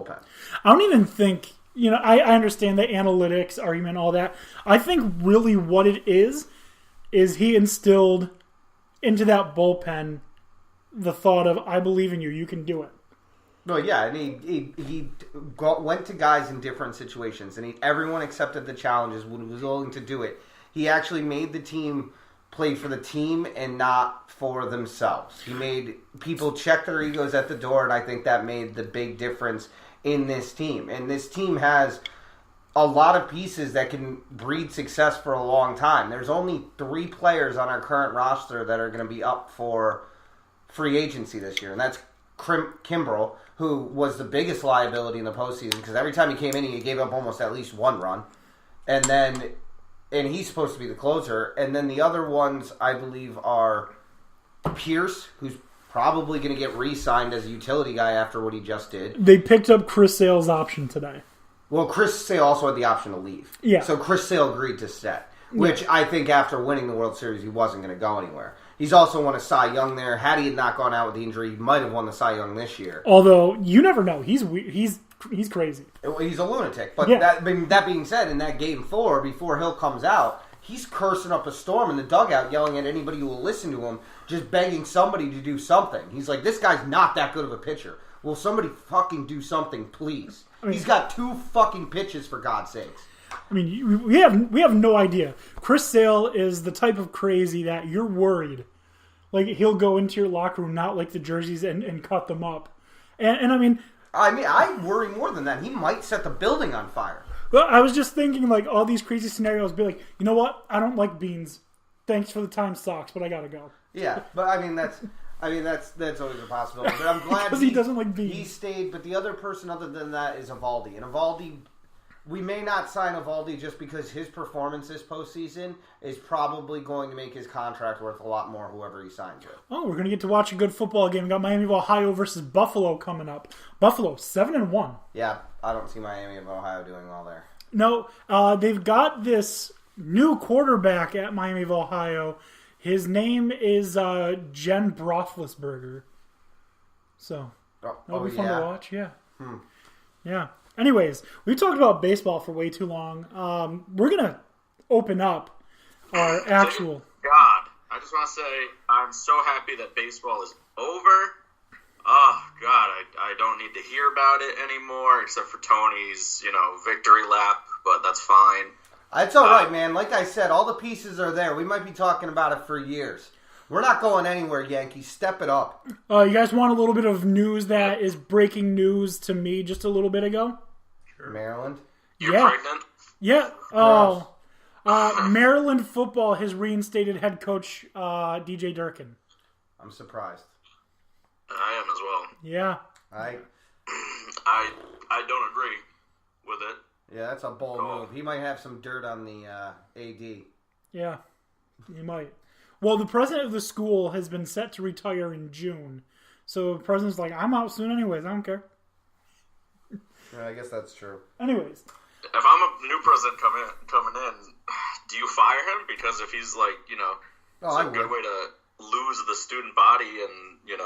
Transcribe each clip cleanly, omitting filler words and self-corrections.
bullpen. I don't even think, I understand the analytics argument, all that. I think really what it is he instilled into that bullpen the thought of, I believe in you, you can do it. Well, yeah, and he went to guys in different situations, and everyone accepted the challenges, was willing to do it. He actually made the team play for the team and not for themselves. He made people check their egos at the door, and I think that made the big difference in this team. And this team has a lot of pieces that can breed success for a long time. There's only 3 players on our current roster that are going to be up for free agency this year, and that's Kimbrel, who was the biggest liability in the postseason because every time he came in, he gave up almost at least 1 run. And he's supposed to be the closer. And then the other ones, I believe, are Pierce, who's probably going to get re-signed as a utility guy after what he just did. They picked up Chris Sale's option today. Well, Chris Sale also had the option to leave. Yeah. So Chris Sale agreed to stay, which I think after winning the World Series, he wasn't going to go anywhere. He's also won a Cy Young there. Had he not gone out with the injury, he might have won the Cy Young this year. Although, you never know. He's crazy. He's a lunatic. But yeah. that being said, in that Game 4, before Hill comes out, he's cursing up a storm in the dugout, yelling at anybody who will listen to him, just begging somebody to do something. He's like, this guy's not that good of a pitcher. Will somebody fucking do something, please? He's got 2 fucking pitches, for God's sakes. I mean, we have no idea. Chris Sale is the type of crazy that you're worried. Like, he'll go into your locker room, not like the jerseys, and cut them up. And I mean, I worry more than that. He might set the building on fire. Well, I was just thinking, like, all these crazy scenarios, be like, you know what? I don't like beans. Thanks for the time, Sox, but I gotta go. Yeah, but that's always a possibility. But I'm glad because he doesn't like beans. He stayed, but the other person other than that is Evaldi. And Evaldi, we may not sign Evaldi just because his performance this postseason is probably going to make his contract worth a lot more, whoever he signs with. Oh, we're going to get to watch a good football game. We got Miami of Ohio versus Buffalo coming up. Buffalo, 7-1. Yeah, I don't see Miami of Ohio doing well there. No, they've got this new quarterback at Miami of Ohio. His name is Jen Roethlisberger. So, that'll be fun to watch. Yeah. Yeah. Anyways, we talked about baseball for way too long. We're going to open up our actual... God, I just want to say I'm so happy that baseball is over. Oh, God, I don't need to hear about it anymore except for Tony's, victory lap, but that's fine. It's all right, man. Like I said, all the pieces are there. We might be talking about it for years. We're not going anywhere, Yankees. Step it up. You guys want a little bit of news that is breaking news to me just a little bit ago? Sure. Maryland? You're pregnant? Yeah. Oh. Maryland football has reinstated head coach DJ Durkin. I'm surprised. I am as well. Yeah. I don't agree with it. Yeah, that's a bold move. He might have some dirt on the AD. Yeah, he might. Well, the president of the school has been set to retire in June. So the president's like, I'm out soon anyways. I don't care. Yeah, I guess that's true. Anyways. If I'm a new president coming in, do you fire him? Because if he's like, it's a good way to lose the student body and,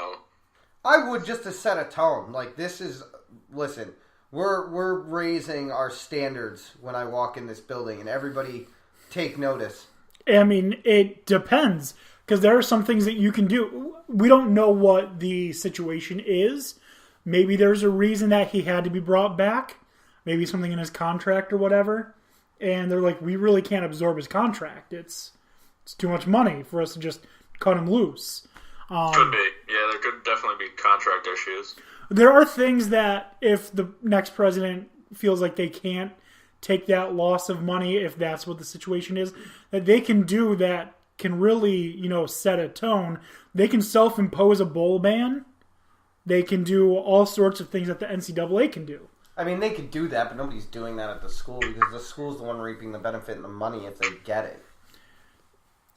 I would, just to set a tone. Like, listen, we're raising our standards when I walk in this building, and everybody take notice. I mean, it depends, because there are some things that you can do. We don't know what the situation is. Maybe there's a reason that he had to be brought back. Maybe something in his contract or whatever. And they're like, we really can't absorb his contract. It's too much money for us to just cut him loose. Could be. Yeah, there could definitely be contract issues. There are things that if the next president feels like they can't take that loss of money, if that's what the situation is, that they can do that can really, set a tone. They can self-impose a bowl ban. They can do all sorts of things that the NCAA can do. I mean, they could do that, but nobody's doing that at the school because the school's the one reaping the benefit and the money if they get it.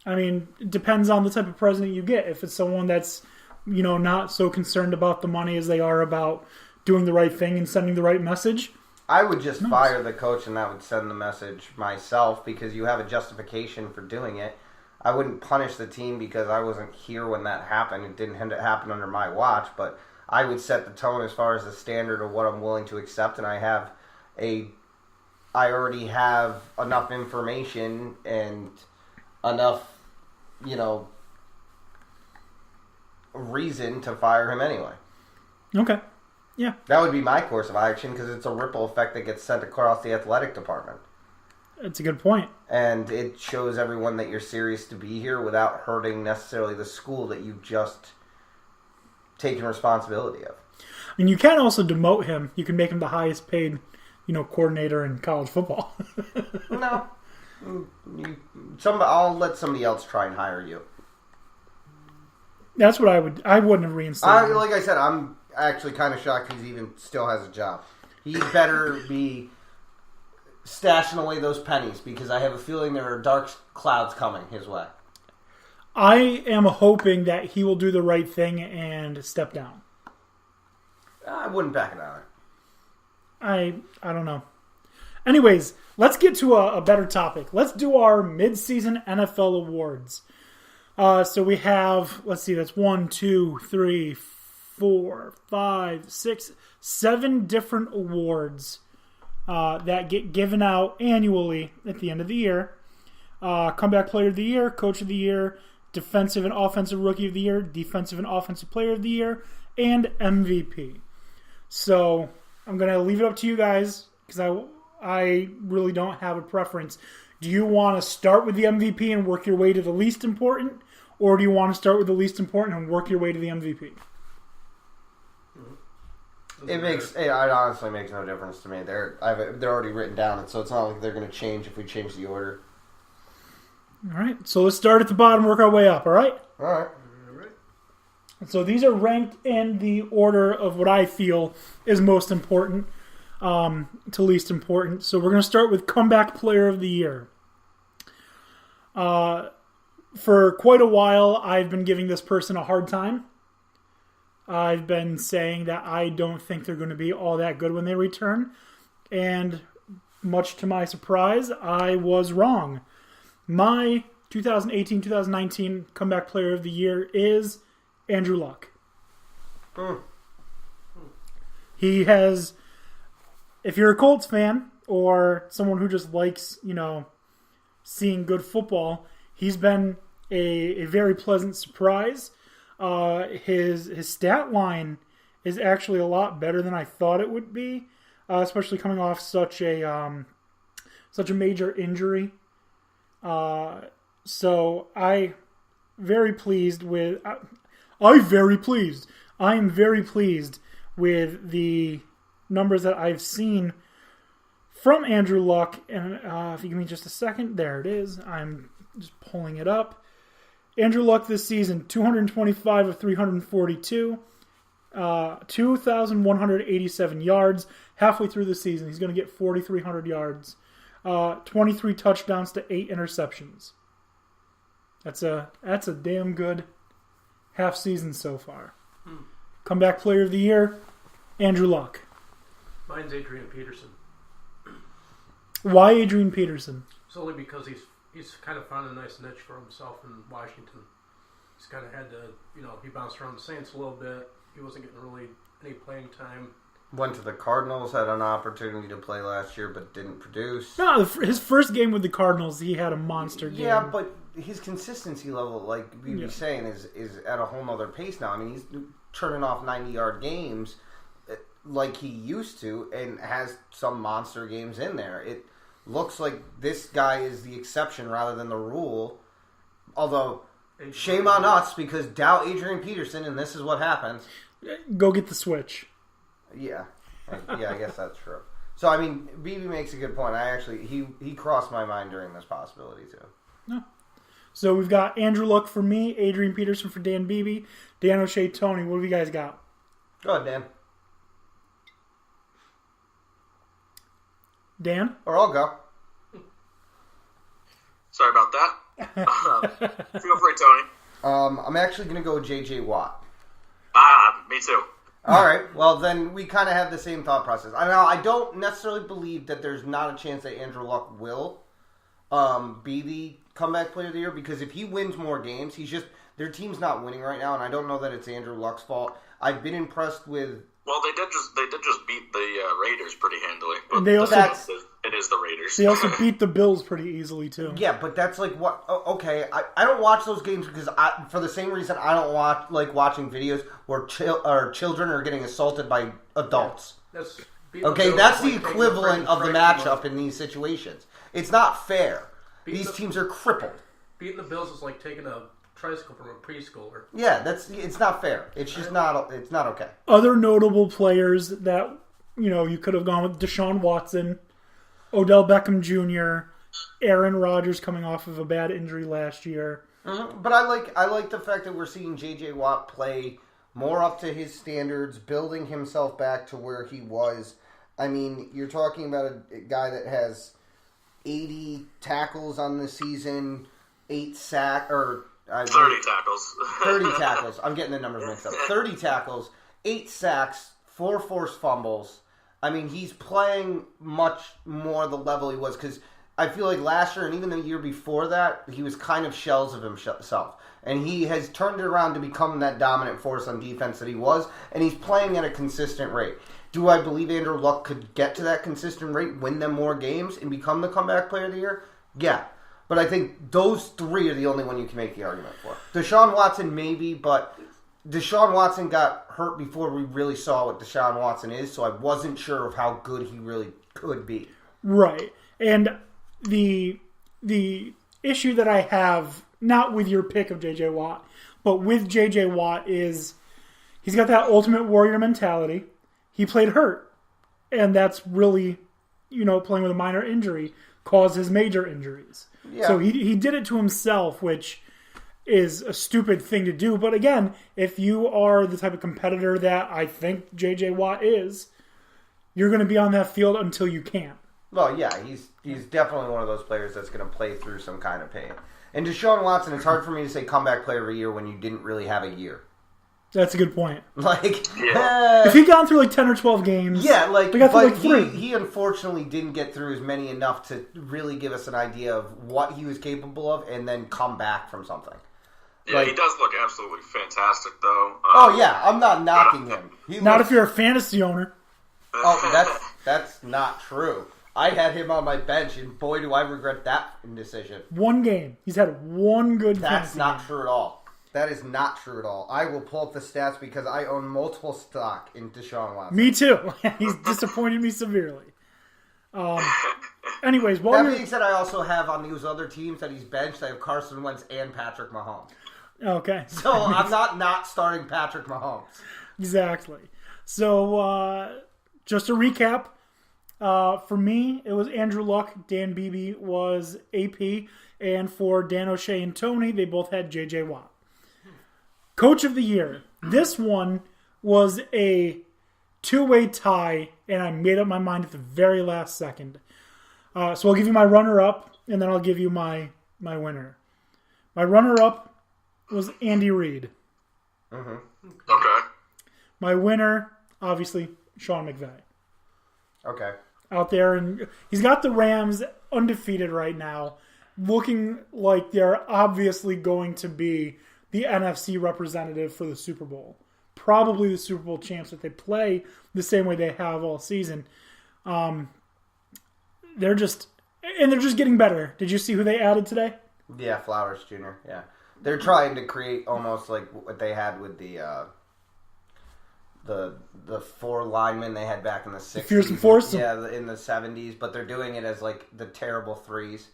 I mean, it depends on the type of president you get. If it's someone that's, not so concerned about the money as they are about doing the right thing and sending the right message. I would just fire the coach and that would send the message myself because you have a justification for doing it. I wouldn't punish the team because I wasn't here when that happened. It didn't happen under my watch, but I would set the tone as far as the standard of what I'm willing to accept, and I already have enough information and enough, reason to fire him anyway. Okay. Yeah. That would be my course of action because it's a ripple effect that gets sent across the athletic department. That's a good point. And it shows everyone that you're serious to be here without hurting necessarily the school that you've just taken responsibility of. I mean, you can also demote him. You can make him the highest paid, coordinator in college football. No. I'll let somebody else try and hire you. That's what I wouldn't have reinstated him. Like I said, I'm actually kind of shocked he even still has a job. He better be stashing away those pennies because I have a feeling there are dark clouds coming his way. I am hoping that he will do the right thing and step down. I wouldn't back it out. I don't know. Anyways, let's get to a better topic. Let's do our mid-season NFL awards. So we have, let's see, that's 1, 2, 3, 4, 5, 6, 7 different awards that get given out annually at the end of the year. Comeback Player of the Year, Coach of the Year, Defensive and Offensive Rookie of the Year, Defensive and Offensive Player of the Year, and MVP. So I'm going to leave it up to you guys because I really don't have a preference. Do you want to start with the MVP and work your way to the least important, or do you want to start with the least important and work your way to the MVP? It honestly makes no difference to me. They're already written down, and so it's not like they're going to change if we change the order. All right, so let's start at the bottom, work our way up. All right. All right. So these are ranked in the order of what I feel is most important to least important. So we're going to start with Comeback Player of the Year. For quite a while, I've been giving this person a hard time. I've been saying that I don't think they're going to be all that good when they return. And much to my surprise, I was wrong. My 2018-2019 Comeback Player of the Year is Andrew Luck. He has, if you're a Colts fan or someone who just likes, seeing good football, he's been a very pleasant surprise. His stat line is actually a lot better than I thought it would be, especially coming off such a major injury. So I am very pleased with the numbers that I've seen from Andrew Luck. And if you give me just a second, there it is. I'm just pulling it up. Andrew Luck this season, 225 of 342, 2,187 yards. Halfway through the season, he's going to get 4,300 yards, 23 touchdowns to 8 interceptions. That's a damn good half season so far. Comeback Player of the Year, Andrew Luck. Mine's Adrian Peterson. Why Adrian Peterson? It's only because he's kind of found a nice niche for himself in Washington. He's kind of had to, he bounced around the Saints a little bit. He wasn't getting really any playing time. Went to the Cardinals, had an opportunity to play last year, but didn't produce. No, his first game with the Cardinals, he had a monster game. Yeah, but his consistency level, like we were saying, is at a whole nother pace now. I mean, he's turning off 90-yard games like he used to and has some monster games in there. It looks like this guy is the exception rather than the rule. Although, shame on us because doubt Adrian Peterson, and this is what happens. Go get the switch. Yeah, I guess that's true. So, I mean, BB makes a good point. He crossed my mind during this possibility, too. No. So, we've got Andrew Luck for me, Adrian Peterson for Dan Beebe, Dan O'Shea, Tony. What have you guys got? Go ahead, Dan. Dan? Or I'll go. Sorry about that. Feel free, Tony. I'm actually going to go with J.J. Watt. Me too. All right. Well, then we kind of have the same thought process. I don't necessarily believe that there's not a chance that Andrew Luck will be the comeback player of the year because if he wins more games, he's just their team's not winning right now, and I don't know that it's Andrew Luck's fault. I've been impressed with. Well, they did just beat the Raiders pretty handily. But And they also- it is the Raiders. They also beat the Bills pretty easily too. Yeah, but that's like what? Okay, I don't watch those games because for the same reason I don't watching videos where children are getting assaulted by adults. That's Okay, that's the equivalent of the matchup in these situations. It's not fair. These teams are crippled. Beating the Bills is like taking a tricycle from a preschooler. Yeah, it's not fair. It's just not okay. Other notable players that you could have gone with: Deshaun Watson, Odell Beckham Jr., Aaron Rodgers coming off of a bad injury last year. Mm-hmm. But I like the fact that we're seeing J.J. Watt play more up to his standards, building himself back to where he was. I mean, you're talking about a guy that has 80 tackles on the season, 8 sacks, 30 tackles. 30 tackles. I'm getting the numbers mixed up. 30 tackles, 8 sacks, 4 forced fumbles. I mean, he's playing much more the level he was because I feel like last year and even the year before that, he was kind of shells of himself. And he has turned it around to become that dominant force on defense that he was, and he's playing at a consistent rate. Do I believe Andrew Luck could get to that consistent rate, win them more games, and become the comeback player of the year? Yeah. But I think those 3 are the only one you can make the argument for. Deshaun Watson, maybe, but Deshaun Watson got hurt before we really saw what Deshaun Watson is, so I wasn't sure of how good he really could be. Right. And the issue that I have, not with your pick of J.J. Watt, but with J.J. Watt is he's got that ultimate warrior mentality. He played hurt, and that's really, playing with a minor injury caused his major injuries. Yeah. So he did it to himself, which is a stupid thing to do. But again, if you are the type of competitor that I think J.J. Watt is, you're going to be on that field until you can't. Well, yeah, he's definitely one of those players that's going to play through some kind of pain. And Deshaun Watson, it's hard for me to say comeback player of the year when you didn't really have a year. That's a good point. If he'd gone through 10 or 12 games, they got through 3. He unfortunately didn't get through as many enough to really give us an idea of what he was capable of and then come back from something. Yeah, he does look absolutely fantastic, though. I'm not knocking him. If you're a fantasy owner. Oh, that's not true. I had him on my bench, and boy, do I regret that indecision. 1 game. He's had 1 good That's not game. true at all. That is not true at all. I will pull up the stats because I own multiple stock in Deshaun Watson. Me too. He's disappointed me severely. Anyways, that being said, I also have on these other teams that he's benched, I have Carson Wentz and Patrick Mahomes. Okay. So I'm not starting Patrick Mahomes. Exactly. So just to recap, for me, it was Andrew Luck. Dan Beebe was AP. And for Dan O'Shea and Tony, they both had J.J. Watt. Coach of the Year. This one was a 2-way tie, and I made up my mind at the very last second. So I'll give you my runner-up, and then I'll give you my winner. My runner-up was Andy Reid. Mm-hmm. Okay. My winner, obviously, Sean McVay. Okay. Out there, and he's got the Rams undefeated right now, looking like they're obviously going to be the NFC representative for the Super Bowl. Probably the Super Bowl champs if they play the same way they have all season. They're just getting better. Did you see who they added today? Yeah, Flowers Jr. Yeah. They're trying to create almost like what they had with the 4 linemen they had back in the 60s. Fearsome Foursome. Yeah, in the 70s, but they're doing it as like the terrible 3s.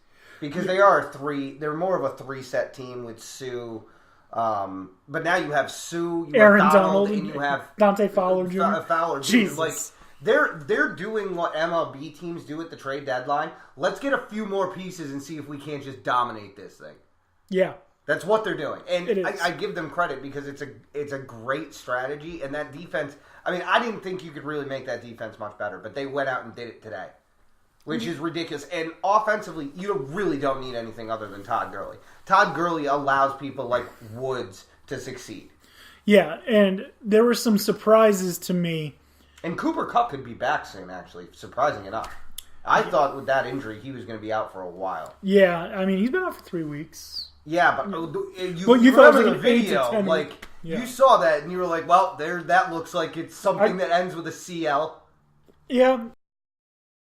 Because they are 3, they're more of a 3-set team with Sue. But now you have Sue, you Aaron have Donald, and you have Dante Fowler Jr. Fowler Jr. Jesus. Like they're doing what MLB teams do at the trade deadline. Let's get a few more pieces and see if we can't just dominate this thing. Yeah. That's what they're doing, and It is. I give them credit because it's a great strategy. And that defense, I mean, I didn't think you could really make that defense much better, but they went out and did it today, which is ridiculous. And offensively, you really don't need anything other than Todd Gurley. Todd Gurley allows people like Woods to succeed. Yeah, and there were some surprises to me. And Cooper Kupp could be back soon, actually, surprising enough. I thought with that injury he was going to be out for a while. Yeah, I mean he's been out for 3 weeks. Yeah, but But you thought it was remember like the an 8 to video, 10 like yeah. you saw that and you were like, well, that looks like it's something that ends with a CL. Yeah,